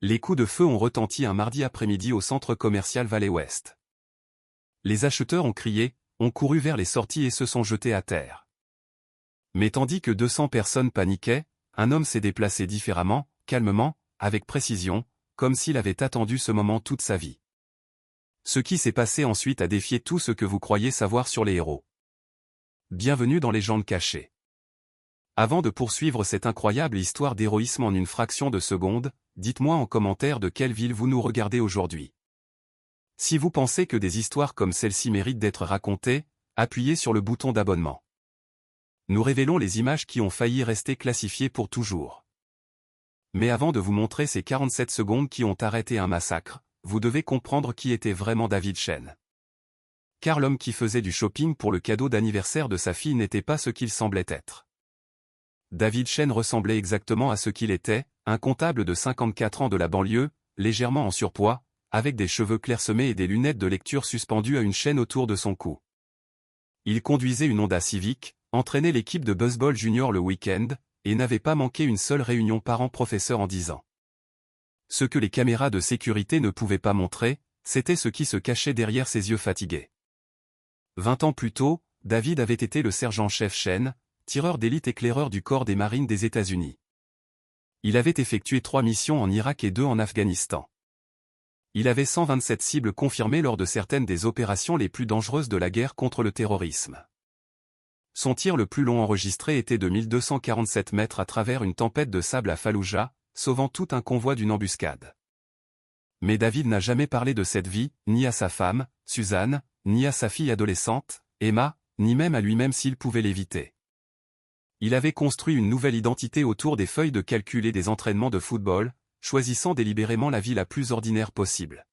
Les coups de feu ont retenti un mardi après-midi au centre commercial Valley West. Les acheteurs ont crié, ont couru vers les sorties et se sont jetés à terre. Mais tandis que 200 personnes paniquaient, un homme s'est déplacé différemment, calmement, avec précision, comme s'il avait attendu ce moment toute sa vie. Ce qui s'est passé ensuite a défié tout ce que vous croyez savoir sur les héros. Bienvenue dans Légendes cachées. Avant de poursuivre cette incroyable histoire d'héroïsme en une fraction de seconde, dites-moi en commentaire de quelle ville vous nous regardez aujourd'hui. Si vous pensez que des histoires comme celle-ci méritent d'être racontées, appuyez sur le bouton d'abonnement. Nous révélons les images qui ont failli rester classifiées pour toujours. Mais avant de vous montrer ces 47 secondes qui ont arrêté un massacre, vous devez comprendre qui était vraiment David Chen. Car l'homme qui faisait du shopping pour le cadeau d'anniversaire de sa fille n'était pas ce qu'il semblait être. David Chen ressemblait exactement à ce qu'il était, un comptable de 54 ans de la banlieue, légèrement en surpoids, avec des cheveux clairsemés et des lunettes de lecture suspendues à une chaîne autour de son cou. Il conduisait une Honda Civic, entraînait l'équipe de baseball junior le week-end, et n'avait pas manqué une seule réunion parents-professeurs en 10 ans. Ce que les caméras de sécurité ne pouvaient pas montrer, c'était ce qui se cachait derrière ses yeux fatigués. 20 ans plus tôt, David avait été le sergent-chef Chen, tireur d'élite éclaireur du corps des marines des États-Unis. Il avait effectué 3 missions en Irak et 2 en Afghanistan. Il avait 127 cibles confirmées lors de certaines des opérations les plus dangereuses de la guerre contre le terrorisme. Son tir le plus long enregistré était de 1247 mètres à travers une tempête de sable à Fallujah, sauvant tout un convoi d'une embuscade. Mais David n'a jamais parlé de cette vie, ni à sa femme, Suzanne, ni à sa fille adolescente, Emma, ni même à lui-même s'il pouvait l'éviter. Il avait construit une nouvelle identité autour des feuilles de calcul et des entraînements de football, choisissant délibérément la vie la plus ordinaire possible.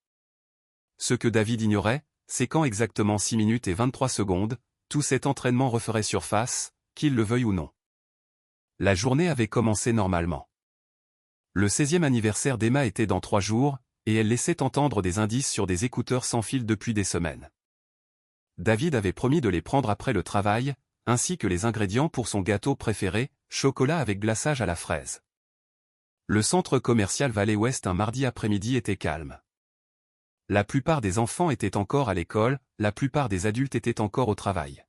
Ce que David ignorait, c'est qu'en exactement 6 minutes et 23 secondes, tout cet entraînement referait surface, qu'il le veuille ou non. La journée avait commencé normalement. Le 16e anniversaire d'Emma était dans 3 jours, et elle laissait entendre des indices sur des écouteurs sans fil depuis des semaines. David avait promis de les prendre après le travail, ainsi que les ingrédients pour son gâteau préféré, chocolat avec glaçage à la fraise. Le centre commercial Valley West un mardi après-midi était calme. La plupart des enfants étaient encore à l'école, la plupart des adultes étaient encore au travail.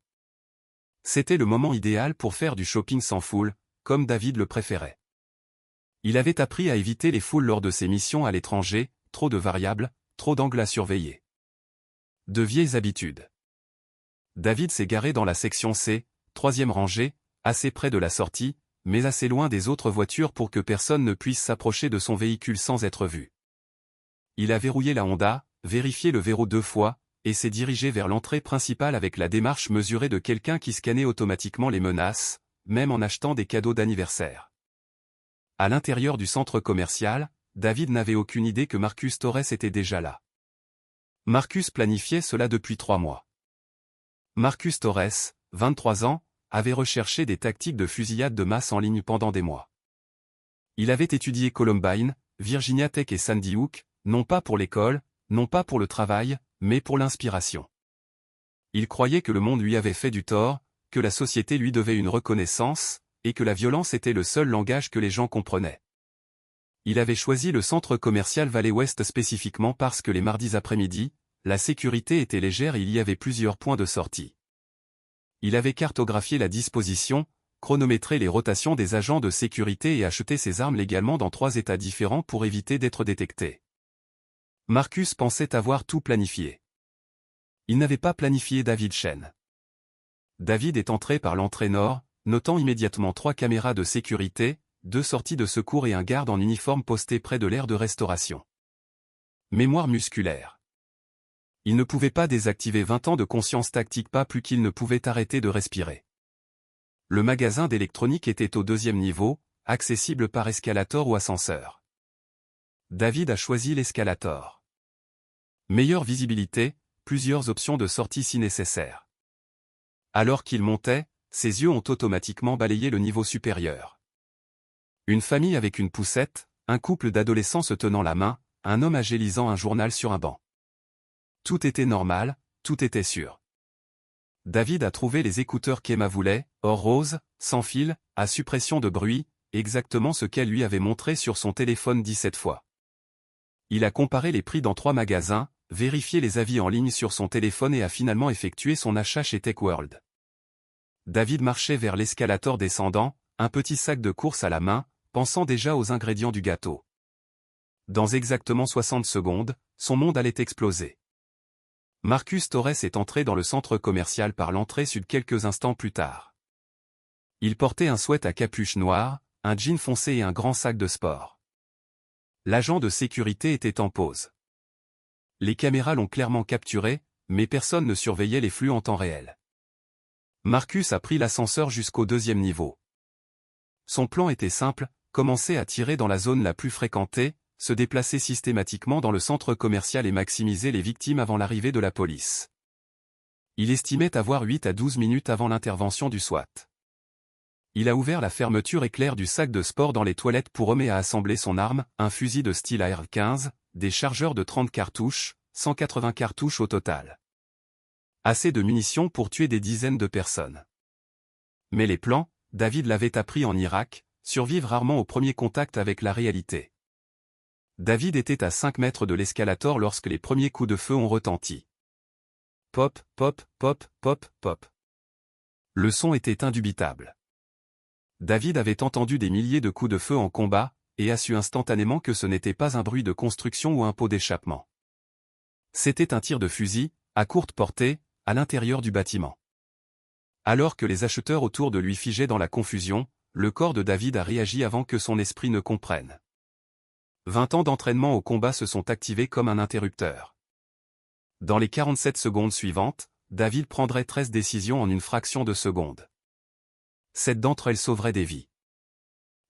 C'était le moment idéal pour faire du shopping sans foule, comme David le préférait. Il avait appris à éviter les foules lors de ses missions à l'étranger, trop de variables, trop d'angles à surveiller. De vieilles habitudes. David s'est garé dans la section C, 3e rangée, assez près de la sortie, mais assez loin des autres voitures pour que personne ne puisse s'approcher de son véhicule sans être vu. Il a verrouillé la Honda, vérifié le verrou 2 fois, et s'est dirigé vers l'entrée principale avec la démarche mesurée de quelqu'un qui scannait automatiquement les menaces, même en achetant des cadeaux d'anniversaire. À l'intérieur du centre commercial, David n'avait aucune idée que Marcus Torres était déjà là. Marcus planifiait cela depuis 3 mois. Marcus Torres, 23 ans, avait recherché des tactiques de fusillade de masse en ligne pendant des mois. Il avait étudié Columbine, Virginia Tech et Sandy Hook, non pas pour l'école, non pas pour le travail, mais pour l'inspiration. Il croyait que le monde lui avait fait du tort, que la société lui devait une reconnaissance, et que la violence était le seul langage que les gens comprenaient. Il avait choisi le centre commercial Valley West spécifiquement parce que les mardis après-midi, la sécurité était légère et il y avait plusieurs points de sortie. Il avait cartographié la disposition, chronométré les rotations des agents de sécurité et acheté ses armes légalement dans 3 États différents pour éviter d'être détecté. Marcus pensait avoir tout planifié. Il n'avait pas planifié David Chen. David est entré par l'entrée nord, notant immédiatement 3 caméras de sécurité, 2 sorties de secours et un garde en uniforme posté près de l'aire de restauration. Mémoire musculaire. Il ne pouvait pas désactiver 20 ans de conscience tactique pas plus qu'il ne pouvait arrêter de respirer. Le magasin d'électronique était au 2e niveau, accessible par escalator ou ascenseur. David a choisi l'escalator. Meilleure visibilité, plusieurs options de sortie si nécessaire. Alors qu'il montait, ses yeux ont automatiquement balayé le niveau supérieur. Une famille avec une poussette, un couple d'adolescents se tenant la main, un homme âgé lisant un journal sur un banc. Tout était normal, tout était sûr. David a trouvé les écouteurs qu'Emma voulait, or rose, sans fil, à suppression de bruit, exactement ce qu'elle lui avait montré sur son téléphone 17 fois. Il a comparé les prix dans 3 magasins, vérifié les avis en ligne sur son téléphone et a finalement effectué son achat chez TechWorld. David marchait vers l'escalator descendant, un petit sac de course à la main, pensant déjà aux ingrédients du gâteau. Dans exactement 60 secondes, son monde allait exploser. Marcus Torres est entré dans le centre commercial par l'entrée sud quelques instants plus tard. Il portait un sweat à capuche noire, un jean foncé et un grand sac de sport. L'agent de sécurité était en pause. Les caméras l'ont clairement capturé, mais personne ne surveillait les flux en temps réel. Marcus a pris l'ascenseur jusqu'au 2e niveau. Son plan était simple, commencer à tirer dans la zone la plus fréquentée, se déplacer systématiquement dans le centre commercial et maximiser les victimes avant l'arrivée de la police. Il estimait avoir 8 à 12 minutes avant l'intervention du SWAT. Il a ouvert la fermeture éclair du sac de sport dans les toilettes pour remettre à assembler son arme, un fusil de style AR-15, des chargeurs de 30 cartouches, 180 cartouches au total. Assez de munitions pour tuer des dizaines de personnes. Mais les plans, David l'avait appris en Irak, survivent rarement au premier contact avec la réalité. David était à 5 mètres de l'escalator lorsque les premiers coups de feu ont retenti. Pop, pop, pop, pop, pop. Le son était indubitable. David avait entendu des milliers de coups de feu en combat, et a su instantanément que ce n'était pas un bruit de construction ou un pot d'échappement. C'était un tir de fusil, à courte portée, à l'intérieur du bâtiment. Alors que les acheteurs autour de lui figeaient dans la confusion, le corps de David a réagi avant que son esprit ne comprenne. 20 ans d'entraînement au combat se sont activés comme un interrupteur. Dans les 47 secondes suivantes, David prendrait 13 décisions en une fraction de seconde. 7 d'entre elles sauveraient des vies.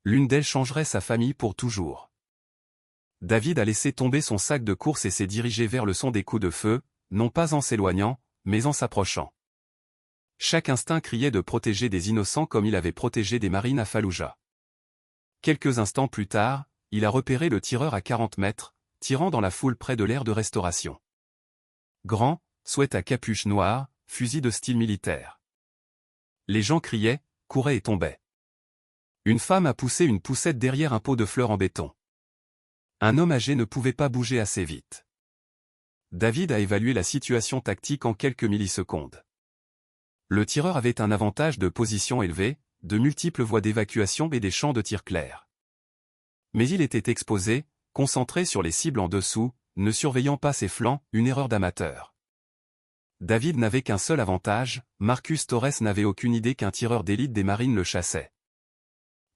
L'une d'elles changerait sa famille pour toujours. David a laissé tomber son sac de course et s'est dirigé vers le son des coups de feu, non pas en s'éloignant, mais en s'approchant. Chaque instinct criait de protéger des innocents comme il avait protégé des marines à Falloujah. Quelques instants plus tard, il a repéré le tireur à 40 mètres, tirant dans la foule près de l'aire de restauration. Grand, sweat à capuche noire, fusil de style militaire. Les gens criaient, couraient et tombaient. Une femme a poussé une poussette derrière un pot de fleurs en béton. Un homme âgé ne pouvait pas bouger assez vite. David a évalué la situation tactique en quelques millisecondes. Le tireur avait un avantage de position élevée, de multiples voies d'évacuation et des champs de tir clairs. Mais il était exposé, concentré sur les cibles en dessous, ne surveillant pas ses flancs, une erreur d'amateur. David n'avait qu'un seul avantage, Marcus Torres n'avait aucune idée qu'un tireur d'élite des marines le chassait.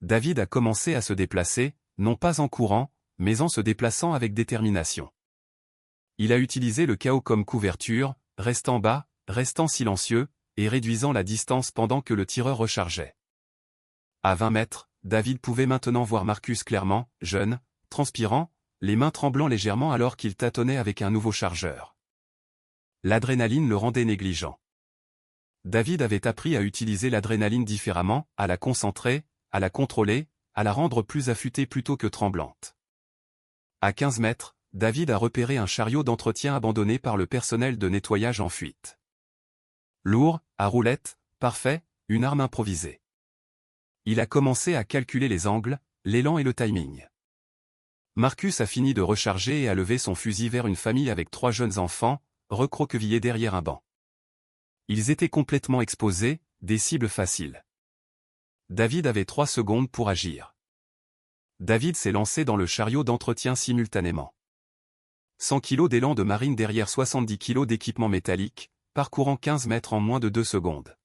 David a commencé à se déplacer, non pas en courant, mais en se déplaçant avec détermination. Il a utilisé le chaos comme couverture, restant bas, restant silencieux, et réduisant la distance pendant que le tireur rechargeait. À 20 mètres, David pouvait maintenant voir Marcus clairement, jeune, transpirant, les mains tremblant légèrement alors qu'il tâtonnait avec un nouveau chargeur. L'adrénaline le rendait négligent. David avait appris à utiliser l'adrénaline différemment, à la concentrer, à la contrôler, à la rendre plus affûtée plutôt que tremblante. À 15 mètres, David a repéré un chariot d'entretien abandonné par le personnel de nettoyage en fuite. Lourd, à roulettes, parfait, une arme improvisée. Il a commencé à calculer les angles, l'élan et le timing. Marcus a fini de recharger et a levé son fusil vers une famille avec 3 jeunes enfants, recroquevillés derrière un banc. Ils étaient complètement exposés, des cibles faciles. David avait 3 secondes pour agir. David s'est lancé dans le chariot d'entretien simultanément. 100 kg d'élan de marine derrière 70 kg d'équipement métallique, parcourant 15 mètres en moins de 2 secondes.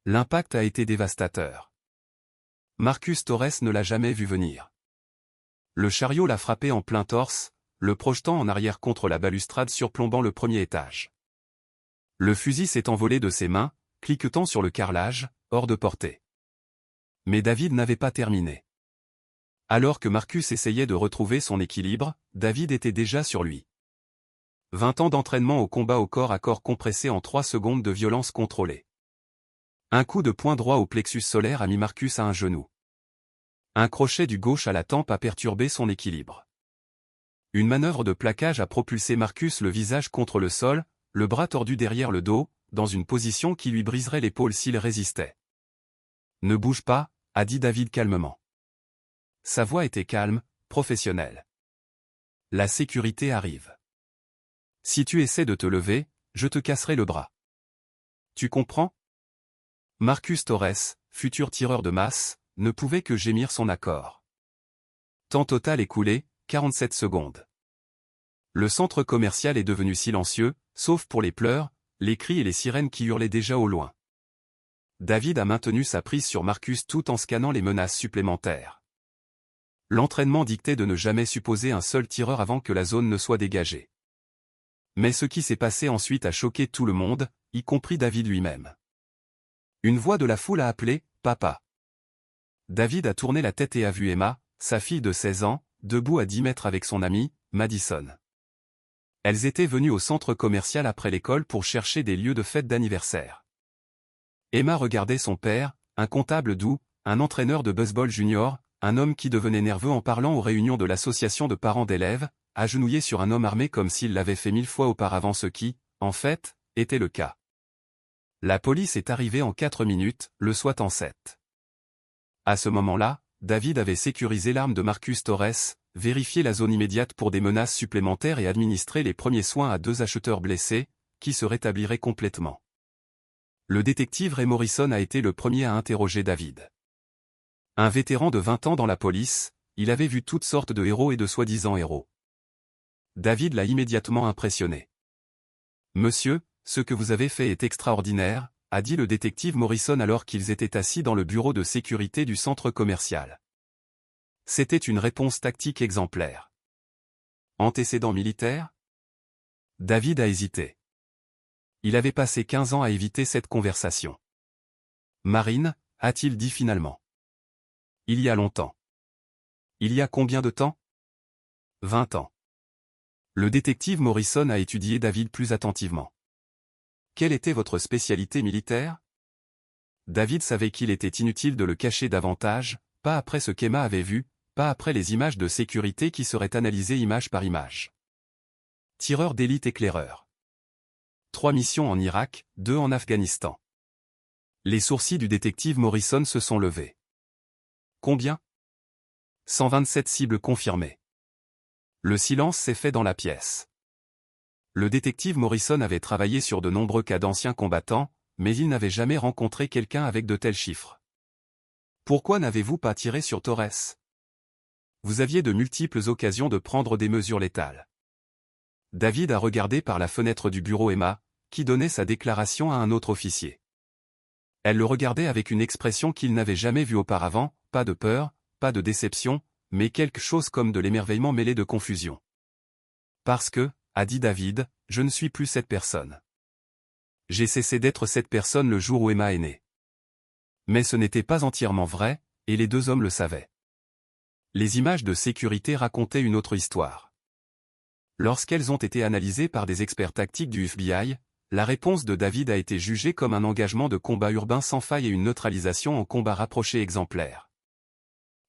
L'impact a été dévastateur. Marcus Torres ne l'a jamais vu venir. Le chariot l'a frappé en plein torse, le projetant en arrière contre la balustrade surplombant le premier étage. Le fusil s'est envolé de ses mains, cliquetant sur le carrelage, hors de portée. Mais David n'avait pas terminé. Alors que Marcus essayait de retrouver son équilibre, David était déjà sur lui. 20 ans d'entraînement au combat au corps à corps compressé en 3 secondes de violence contrôlée. Un coup de poing droit au plexus solaire a mis Marcus à un genou. Un crochet du gauche à la tempe a perturbé son équilibre. Une manœuvre de plaquage a propulsé Marcus le visage contre le sol, le bras tordu derrière le dos, dans une position qui lui briserait l'épaule s'il résistait. « Ne bouge pas », a dit David calmement. Sa voix était calme, professionnelle. La sécurité arrive. Si tu essaies de te lever, je te casserai le bras. Tu comprends? Marcus Torres, futur tireur de masse, ne pouvait que gémir son accord. Temps total écoulé, 47 secondes. Le centre commercial est devenu silencieux, sauf pour les pleurs, les cris et les sirènes qui hurlaient déjà au loin. David a maintenu sa prise sur Marcus tout en scannant les menaces supplémentaires. L'entraînement dictait de ne jamais supposer un seul tireur avant que la zone ne soit dégagée. Mais ce qui s'est passé ensuite a choqué tout le monde, y compris David lui-même. Une voix de la foule a appelé « Papa ». David a tourné la tête et a vu Emma, sa fille de 16 ans, debout à 10 mètres avec son amie, Madison. Elles étaient venues au centre commercial après l'école pour chercher des lieux de fête d'anniversaire. Emma regardait son père, un comptable doux, un entraîneur de baseball junior, un homme qui devenait nerveux en parlant aux réunions de l'association de parents d'élèves, agenouillé sur un homme armé comme s'il l'avait fait 1000 fois auparavant, ce qui, en fait, était le cas. La police est arrivée en 4 minutes, le SWAT en 7. À ce moment-là, David avait sécurisé l'arme de Marcus Torres, vérifié la zone immédiate pour des menaces supplémentaires et administré les premiers soins à 2 acheteurs blessés, qui se rétabliraient complètement. Le détective Ray Morrison a été le premier à interroger David. Un vétéran de 20 ans dans la police, il avait vu toutes sortes de héros et de soi-disant héros. David l'a immédiatement impressionné. « Monsieur, ce que vous avez fait est extraordinaire », a dit le détective Morrison alors qu'ils étaient assis dans le bureau de sécurité du centre commercial. C'était une réponse tactique exemplaire. Antécédent militaire? David a hésité. Il avait passé 15 ans à éviter cette conversation. Marine, a-t-il dit finalement. Il y a longtemps. Il y a combien de temps? 20 ans. Le détective Morrison a étudié David plus attentivement. Quelle était votre spécialité militaire? David savait qu'il était inutile de le cacher davantage, pas après ce qu'Emma avait vu, pas après les images de sécurité qui seraient analysées image par image. Tireur d'élite éclaireur. 3 missions en Irak, 2 en Afghanistan. Les sourcils du détective Morrison se sont levés. Combien? 127 cibles confirmées. Le silence s'est fait dans la pièce. Le détective Morrison avait travaillé sur de nombreux cas d'anciens combattants, mais il n'avait jamais rencontré quelqu'un avec de tels chiffres. Pourquoi n'avez-vous pas tiré sur Torres? Vous aviez de multiples occasions de prendre des mesures létales. David a regardé par la fenêtre du bureau Emma, qui donnait sa déclaration à un autre officier. Elle le regardait avec une expression qu'il n'avait jamais vue auparavant, pas de peur, pas de déception, mais quelque chose comme de l'émerveillement mêlé de confusion. Parce que, a dit David, je ne suis plus cette personne. J'ai cessé d'être cette personne le jour où Emma est née. Mais ce n'était pas entièrement vrai, et les 2 hommes le savaient. Les images de sécurité racontaient une autre histoire. Lorsqu'elles ont été analysées par des experts tactiques du FBI, la réponse de David a été jugée comme un engagement de combat urbain sans faille et une neutralisation en combat rapproché exemplaire.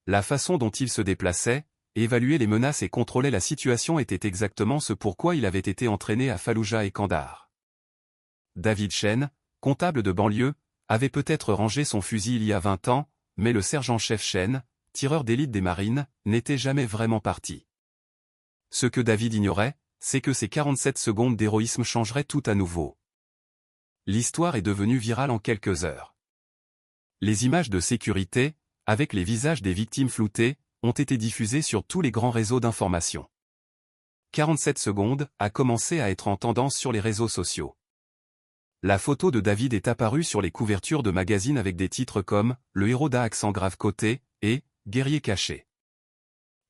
La façon dont il se déplaçait, évaluer les menaces et contrôler la situation était exactement ce pourquoi il avait été entraîné à Fallujah et Kandahar. David Chen, comptable de banlieue, avait peut-être rangé son fusil il y a 20 ans, mais le sergent-chef Chen, tireur d'élite des marines, n'était jamais vraiment parti. Ce que David ignorait, c'est que ces 47 secondes d'héroïsme changeraient tout à nouveau. L'histoire est devenue virale en quelques heures. Les images de sécurité, avec les visages des victimes floutés, ont été diffusées sur tous les grands réseaux d'information. 47 secondes a commencé à être en tendance sur les réseaux sociaux. La photo de David est apparue sur les couvertures de magazines avec des titres comme « Le héros d'A accent grave côté » et « Guerrier caché ».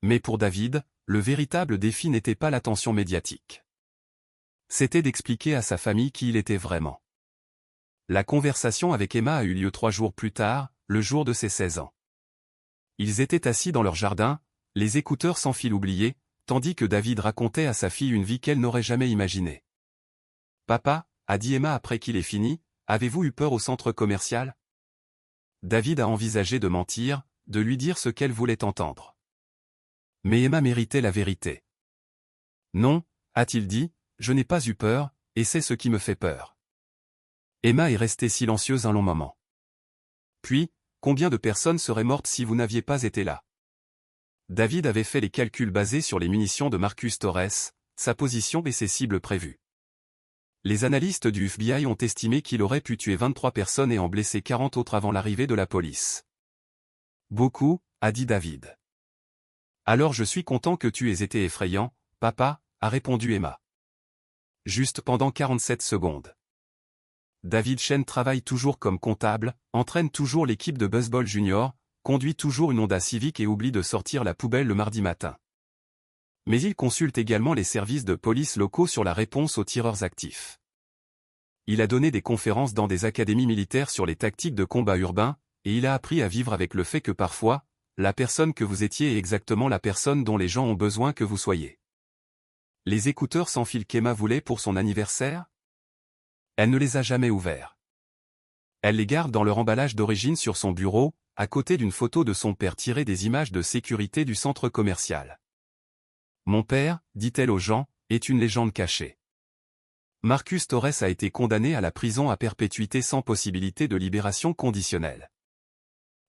Mais pour David, le véritable défi n'était pas l'attention médiatique. C'était d'expliquer à sa famille qui il était vraiment. La conversation avec Emma a eu lieu 3 jours plus tard, le jour de ses 16 ans. Ils étaient assis dans leur jardin, les écouteurs sans fil oubliés, tandis que David racontait à sa fille une vie qu'elle n'aurait jamais imaginée. « Papa, a dit Emma après qu'il ait fini, avez-vous eu peur au centre commercial? » David a envisagé de mentir, de lui dire ce qu'elle voulait entendre. Mais Emma méritait la vérité. « Non, a-t-il dit, je n'ai pas eu peur, et c'est ce qui me fait peur. » Emma est restée silencieuse un long moment. Puis, combien de personnes seraient mortes si vous n'aviez pas été là? David avait fait les calculs basés sur les munitions de Marcus Torres, sa position et ses cibles prévues. Les analystes du FBI ont estimé qu'il aurait pu tuer 23 personnes et en blesser 40 autres avant l'arrivée de la police. Beaucoup, a dit David. Alors je suis content que tu aies été effrayant, papa, a répondu Emma. Juste pendant 47 secondes. David Chen travaille toujours comme comptable, entraîne toujours l'équipe de baseball junior, conduit toujours une Honda Civic et oublie de sortir la poubelle le mardi matin. Mais il consulte également les services de police locaux sur la réponse aux tireurs actifs. Il a donné des conférences dans des académies militaires sur les tactiques de combat urbain, et il a appris à vivre avec le fait que parfois, la personne que vous étiez est exactement la personne dont les gens ont besoin que vous soyez. Les écouteurs sans fil qu'Emma voulait pour son anniversaire? Elle ne les a jamais ouverts. Elle les garde dans leur emballage d'origine sur son bureau, à côté d'une photo de son père tirée des images de sécurité du centre commercial. Mon père, dit-elle aux gens, est une légende cachée. Marcus Torres a été condamné à la prison à perpétuité sans possibilité de libération conditionnelle.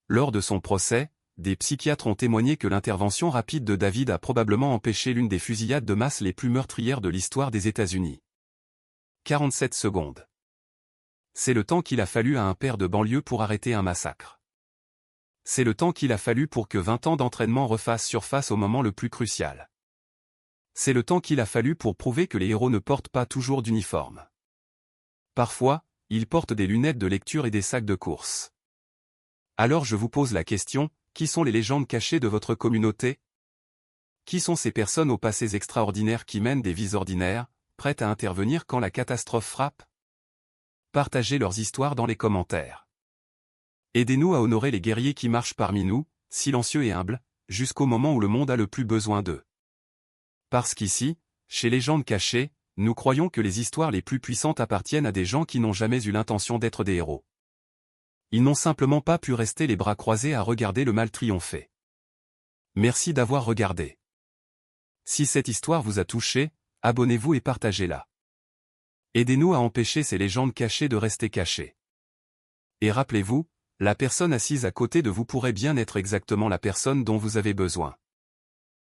Lors de son procès, des psychiatres ont témoigné que l'intervention rapide de David a probablement empêché l'une des fusillades de masse les plus meurtrières de l'histoire des États-Unis. 47 secondes. C'est le temps qu'il a fallu à un père de banlieue pour arrêter un massacre. C'est le temps qu'il a fallu pour que 20 ans d'entraînement refassent surface au moment le plus crucial. C'est le temps qu'il a fallu pour prouver que les héros ne portent pas toujours d'uniforme. Parfois, ils portent des lunettes de lecture et des sacs de course. Alors je vous pose la question, qui sont les légendes cachées de votre communauté? Qui sont ces personnes aux passés extraordinaires qui mènent des vies ordinaires, prêtes à intervenir quand la catastrophe frappe? Partagez leurs histoires dans les commentaires. Aidez-nous à honorer les guerriers qui marchent parmi nous, silencieux et humbles, jusqu'au moment où le monde a le plus besoin d'eux. Parce qu'ici, chez Légendes Cachées, nous croyons que les histoires les plus puissantes appartiennent à des gens qui n'ont jamais eu l'intention d'être des héros. Ils n'ont simplement pas pu rester les bras croisés à regarder le mal triompher. Merci d'avoir regardé. Si cette histoire vous a touché, abonnez-vous et partagez-la. Aidez-nous à empêcher ces légendes cachées de rester cachées. Et rappelez-vous, la personne assise à côté de vous pourrait bien être exactement la personne dont vous avez besoin.